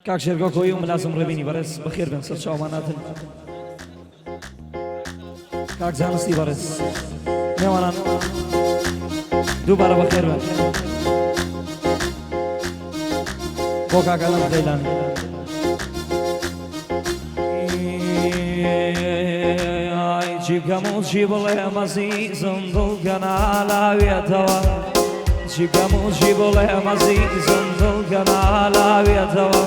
کاک شێرگۆ کۆی و ملازم ڕێبینی بەڕێز بەخێر بن سەر چاوماناتن کاک زانستی بەڕێز نێوانان دووبارە بەخێر بن بۆ کاکەڵەم دەیلانی چی بکەم و چی بڵێم ئەزیزم دڵگەنە لاوێتەوە چی بکەم و چی بڵێم ئەزیزم دڵگەنە لاوێتەوە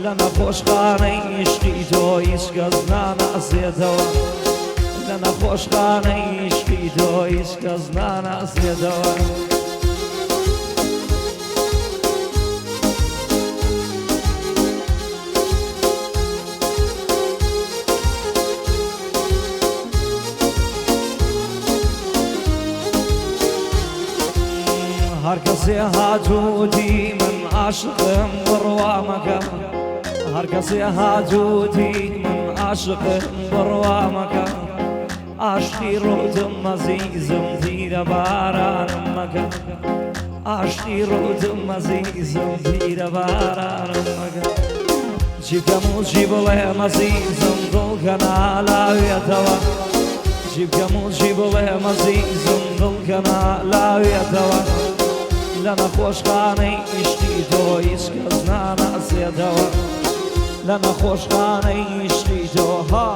لە نەخۆشخانەی عیشقی تۆ هیچ کەس ناناسێتەوە لە نەخۆشخانەی عیشقی تۆ هیچ کەس ناناسێتەوە هەر کەسێ هاتووتی من عاشقم بڕوا مەکە هەر کەسێ هاتووتی من عاشقم بڕوا مەکە عاشقی ڕۆدم ئەزیزم تیرە بارانم مەکە عاشقی ڕۆدم ئەزیزم تیرە بارانم مەکە چی بکەم و چی بڵێم ئەزیزم دڵکەنە لاوێتەوە چی بکەم و چی بڵێم ئەزیزم دڵکەنە لاوێتەوە لە نەخۆشخانەی عیشقی تۆ هیچ کەس ناناسێتەوە لە نەخۆشخانەی عیشقی تۆ ها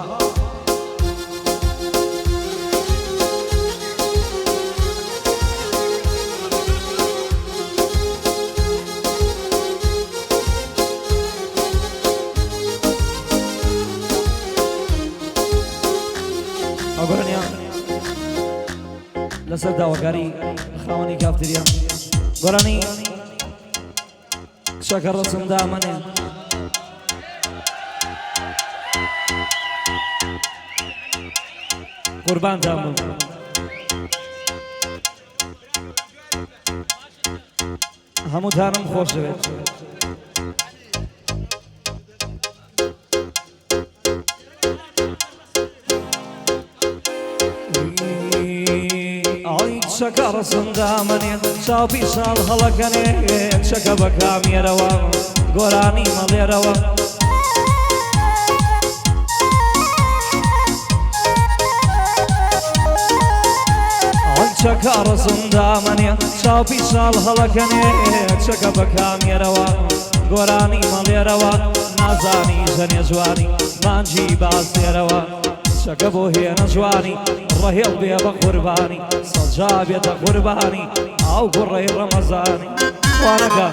ئەگۆرانیان لەسەر داواکاری خاوەنی کافتریا گۆرانی کچەکە ڕسم دامەنێ قوربانتان بووم هەمووتانم خۆش دەوێت کچەکە ڕسم دامەنێ چاوپی ساڵ هەڵەکەنێ کچەکە بە کامێرەوە گۆرانی مەڵێرەوە کچەکە ڕسم دامەنێ چاوپی ساڵ هەڵەکەنێ کچەکە بە کامێرەوە گۆرانی مەڵێرەوە نازانی ژەنێ جوانی مانجی باسێرەوە کچەکە بۆ هێنە جوانی ڕەهێڵ بێ بە قوربانی سەڵجا بێتە قوربانی ئاو گوڕەی ڕەمەزانی خوانەکە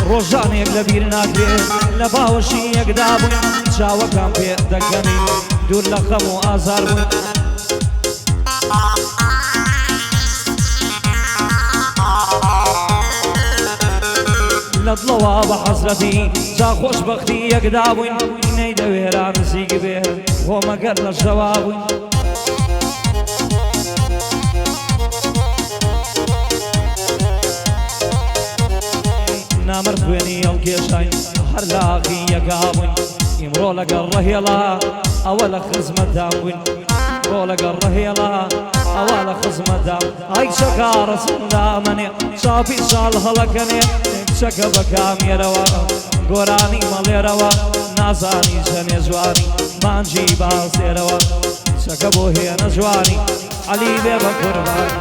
ڕۆژانێک لەبیر ناکرێت لە باوەشی یەکدا بووین چاوەکان پێ دەکەنین دوور لە خەم و ئازار بووین لە دڵەوە بە حەسرەتی جا خۆشبەختی یەکدا بووین نەیدەوێرا نزیک بێ خۆمەگەر لە شەوا بووین نامرد خوێنی هەڵکێشاین هەر لاقی یەکا بووین ئیمڕۆ لەگەڵ ڕەهێڵا ئەوە لە خزمەتدان بووین ڕۆ لەگەڵ ڕەهێڵا ئەوە لە خزمەتدان ئای کچەکە ڕسم دامەنێ چاپی ساڵ هەڵەکەنێ کچەکە بە کامێرەوە گۆرانی مەڵێرەوە نازانی ژەنێ جوانی مانجی باسێرەوە کچەکە بۆ هێنە جوانی عەلی بێ بە قوربانی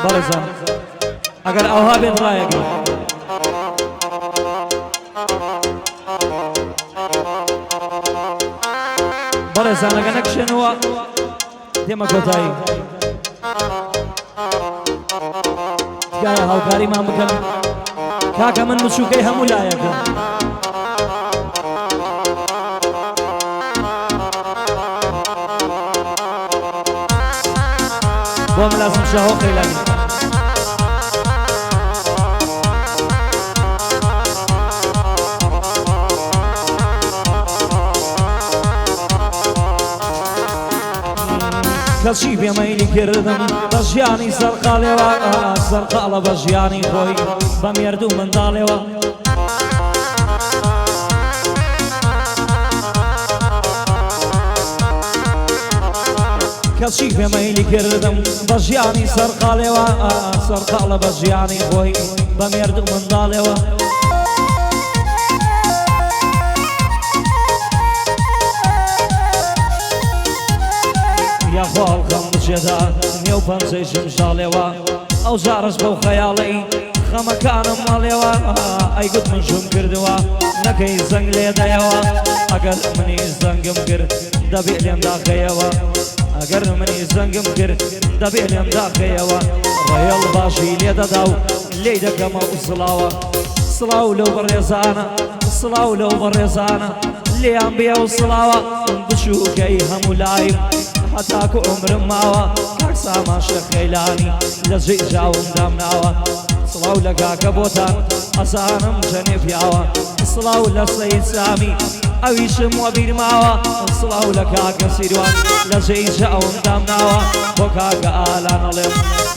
بەڕێزان ئەگەر ئەوها بێت ڕایەگرن بەڕێزان ئەگەر نەکشێنەوە دێمە کۆتایی تکایە هاوکاریمان بکەن کاکە من بچووکەی هەموو لایەکە بۆ ملازم شاهۆ قەیلانی کەچی پێمەیلی کردم بە ژیانی سەرقاڵێوە سەرقاڵە بە ژیانی خۆی بە مێردوو منداڵێوە کەچی پێمەیلی کردم بە ژیانی سەرقاڵێوە سەرقاڵە بە ژیانی خۆی بە مێرد و منداڵێوە یاخوا هەڵخەم بچێدا نێو پەنجەی ژمژاڵێوە ئەو جارش بەو خەیاڵەی خەمەکانم مەڵێوە ئەیگوت من ژوم کردووە نەکەی زەنگ لێدەیەوە ئەگەر منی زەنگم کرد دەبێ لێم داخەیەوە ئەگەر منی زەنگم کرد دەبێ لێم داخەیەوە ڕێڵ باشی لێدەدا و لێی دەکەمە و سڵاوە سڵاو لەو بەڕێزانە سڵاو لەو بەڕێزانە لێیان بێ و سڵاوە بچووکەی هەموو لایم هەتاکو عمرم ماوە کاک سامان شەخەیلانی لە جێی جاوم دامناوە سڵاو لە کاکە بۆتان ئەزانم جەنێ پیاوە سڵاو لە سەید سامی ئەویشم وە بیرماوە سڵاو لە کاکە سیروان لە جێی جاوم دامناوە بۆ کاکە ئالانەڵێم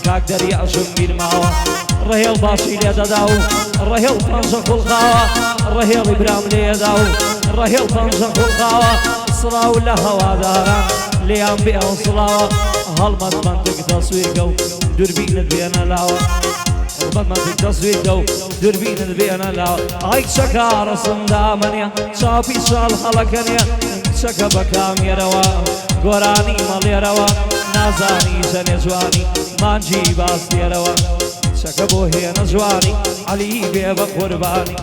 کاک دەریاژم بیرماوە ڕهێڵ باشی لێدەدا و ڕهێڵ پەنجە خوڵقاوە ڕهێڵی برام لێدا و ڕهێڵ پەنجە خوڵقاوە سڵاو لە هەواداران لێیان بێ ئەو سڵاوە هەڵمەت منتک دەسوێکە و دووربینت بێنە لاوە هەڵمەت منتک دەسوێکە و دووربینت بێنە لاوە ئای کچەکە ڕسم دامەنێ چاپی چاڵ هەڵەکەنێ کچەکە بە کامێرەوە گۆرانی مەڵێرەوە نازانی ژەنێ جوانی مانجی باستێرەوە کچەکە بۆ هێنە جوانی عەلی بێ بە قوربانی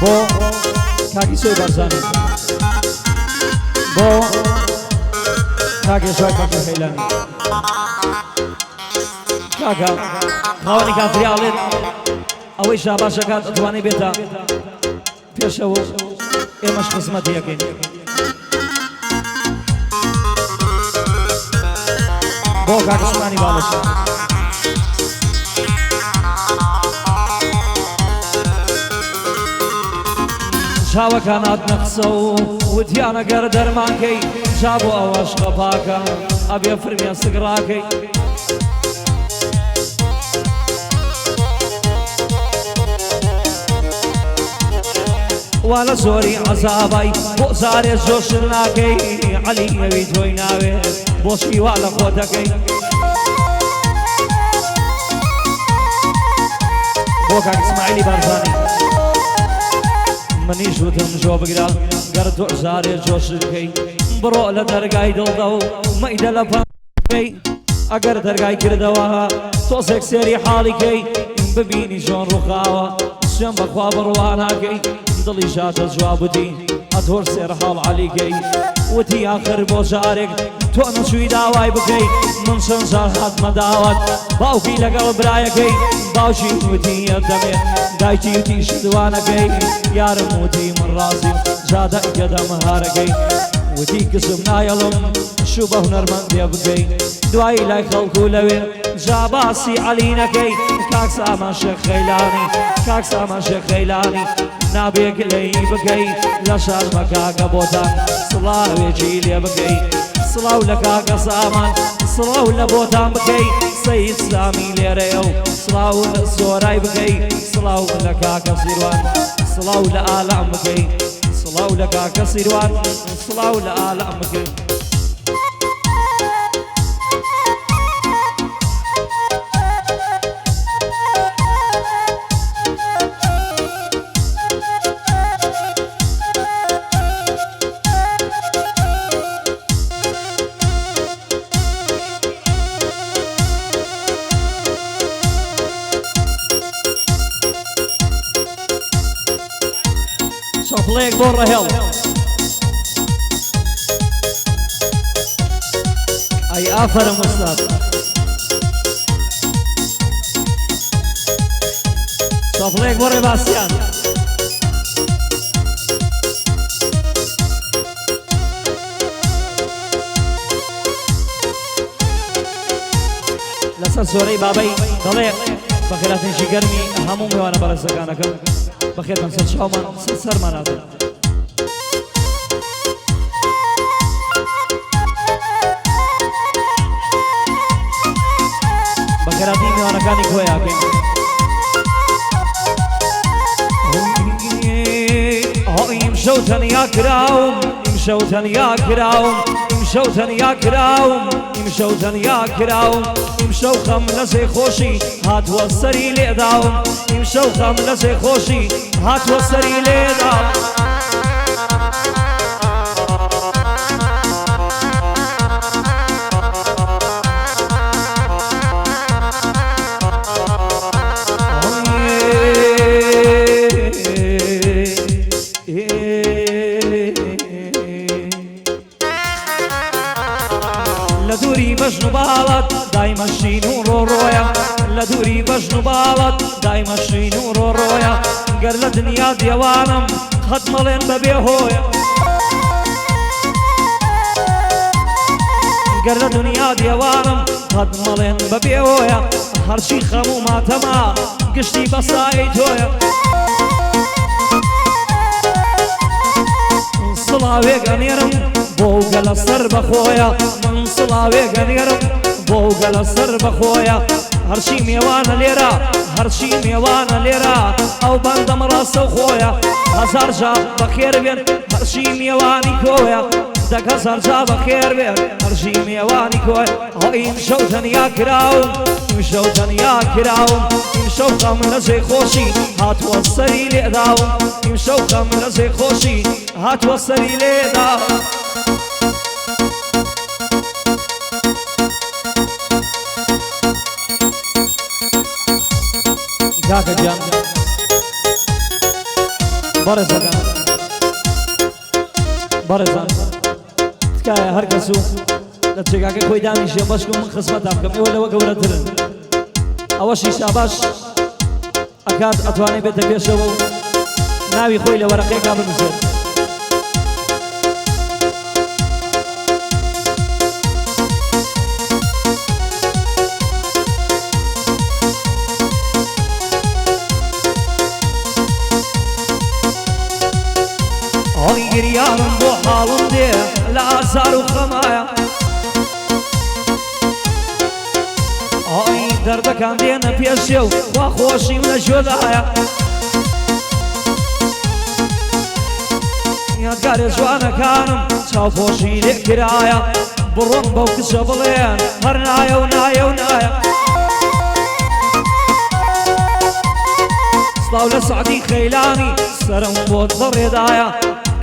بۆ کاکی سۆی بەرزانی بۆ کاکی سۆی کاکی خەیلانی کاکە خاوەنی کافریاڵێت ئەوەی شاباشەکات ئەتوانێ بێتە پێشەوە ئێمەش خزمەتی یەکەین بۆ کاکی سومانی باڵەشە چاوەکانات نەخسە و وتیانەگەر دەرمانکەی جا بۆ ئەوەش قەپاکە ئەبێ فرمێ سگڕاکەی وا لە زۆری عەزابای بۆ زارێ جۆشر ناکەی عەلی ئەوی تۆی ناوێت بۆچی وا لە خۆتەکەی بۆ کاک ئیسماعیلی بارزانی منیش وتم جۆ بگرە گەر تۆ زارێ جۆشرکەی بڕۆ لە دەرگای دڵدە و مەیدە لە پەکەی ئەگەر دەرگای کردەوە تۆزێک سێری حاڵیکەی ببینی ژۆن ڕووخاوە سوێن بەخوا بڕواناکەی دڵی ژاتە جوابوتی ئەتۆر سێر حاڵ عەلیکەی وتی ئاخر بۆ جارێک تۆ نەچووی داوای بکەی من چەند جار هاتمە داوات باوکی لەگەڵ برایەکەی باوکی وتی ئەدەمێ دایکی وتی شدوانەکەی یارم وتی من ڕازیم جادەئیکە دەمەهارەکەی وتی کچم نایەڵم شوو بە هونەرمەندێ بکەی دوایی لای خەڵکو لەوێ جا باسی عەلی نەکەی کاک سامان شێخ خەیلانی کاک سامان شێخ خەیلانی نابێ گلەی بکەی لە شارمە کاکە بۆتان سڵاوێکی لێ بکەی سڵاو لە کاکە سامان سڵاو لە بۆتان بکەی سەید سامی لێرەیە و سڵاو لە سۆرای بکەی سڵاو لە کاکە سیروان سڵاو لە ئالام بکەی سڵاو لە کاکە سیروان سڵاو لە ئالام بکەی شوفليك بو الرهيل اي افر مستاذ شوفليك بو رباسيان لسر سوري بابي ضليق بخيراتين شي قرمي همومي وانا برزقانكم بخير من سر شومان سر مناظر میوانەکانی کۆیاکەین ئیمشەو تەنیا کراوم ئیمشەو تەنیا کراوم ئیمشەو تەنیا کراوم ئیمشەو تەنیا کراوم ئیمشەو خەم لە سێ خۆشی هاتووە سەری لێداوم ئیمشەو خەم لە سێ خۆشی هاتووە سەری لێداوم لدوري بجن بالت دايما شينو رورويا لدوري بجن بالت دايما شينو رورويا قرل دنيا ديوانم ختملين ببيهويا قرل دنيا ديوانم ختملين ببيهويا هرشي خمو ما تما قشتي بصايتويا صلاوي قنيرم بوغل السر بخويا من صلاوي قنيرم بوغل السر بخويا هرشي ميوانا ليرا هرشي ميوانا ليرا او بندم راسو خويا هزار جا بخير بين هرشي ميواني كويا دك هزار جا بخير بين هرشي ميواني كويا هو امشو تنيا كراوم امشو تنيا كراوم امشو خمنا زي خوشي هات وصري لقداوم امشو خمنا زي خوشي هات وصري لقداوم كاكا جان برزا برزا تكايا هركسو لتشكاكا كوي داني شي باشكو من خصمت ابكم ولا وقورة ترن اوشي شاباش اكاد اتواني بيتا بيشو ناوي خوي لورقي قابل مسير قريانم بو حالم دي لا زار وخمايا دردك عندنا بيشيو وخوشي من جودايا يا قاري جوانا كانم شافوشي لكرايا برون بوك شبلين هرنايا ونايا ونايا صلاو لسعدي خيلاني سرم بود ضريدايا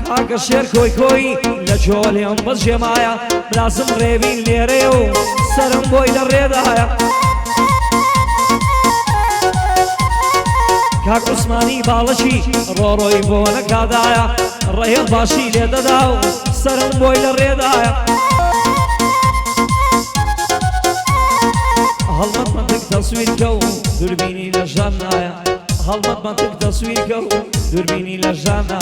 كاكا شير كوي كوي لجوليهم بس جمايا بلازم ريبين ليريو سرم بوي للريدايا كاك عثماني بالشي روروي بونا كادايا الرهيل باشي ليدداو سرم بوي للريدايا هلمت منطق تصوير كو دربيني لجنايا هلمت منطق تصوير كو دربيني لجانا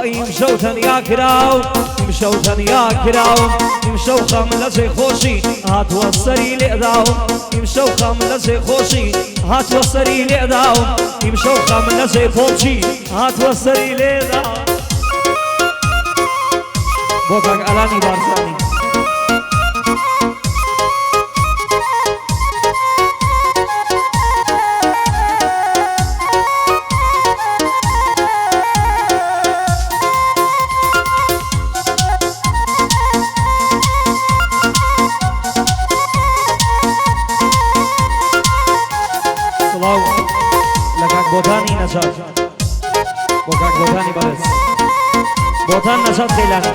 يمشو تنيا كراو يمشو تنيا كراو يمشو خامل زي خوشي هات وصري لقداو يمشو خامل زي خوشي هات وصري لقداو يمشو خامل زي بولشي هات وصري لقداو بوكاك علاني بارزاني بوتاني نشاط بوكاك بوتاني بارز بوتان نشاط خيلاني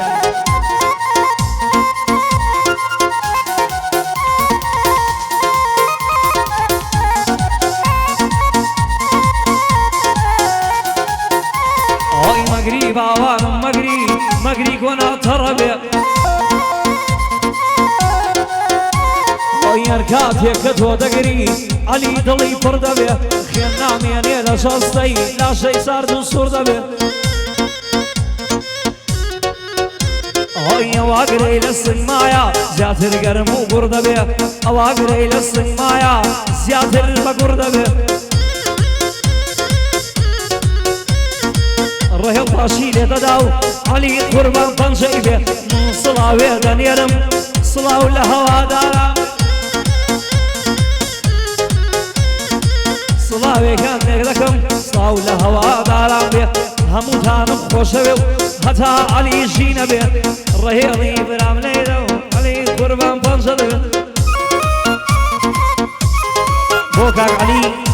هاي مغري باوان مغري كونا تربي هاي اركات يكتو دقري علي دلي فردبي خينا مياني لشاستي لا شي صار دستور دبي هاي واقري للسمايا زياتر قرم وقردبي واقري للسمايا زياتر بقردبي الرهيل باشي لتداو علي قربان طنجيبي من صلاوي دنيرم صلاو لهوا دارا سڵاوێکان لێک دەکەم سڵاو لە هەواداران بێت هەمووتانم خۆشەوێ و هەتا عەلیژی نەبێت ڕەهێڵی برام لێرە و عەلی قوربان پەنجە دەبێت بۆ کاک عەلی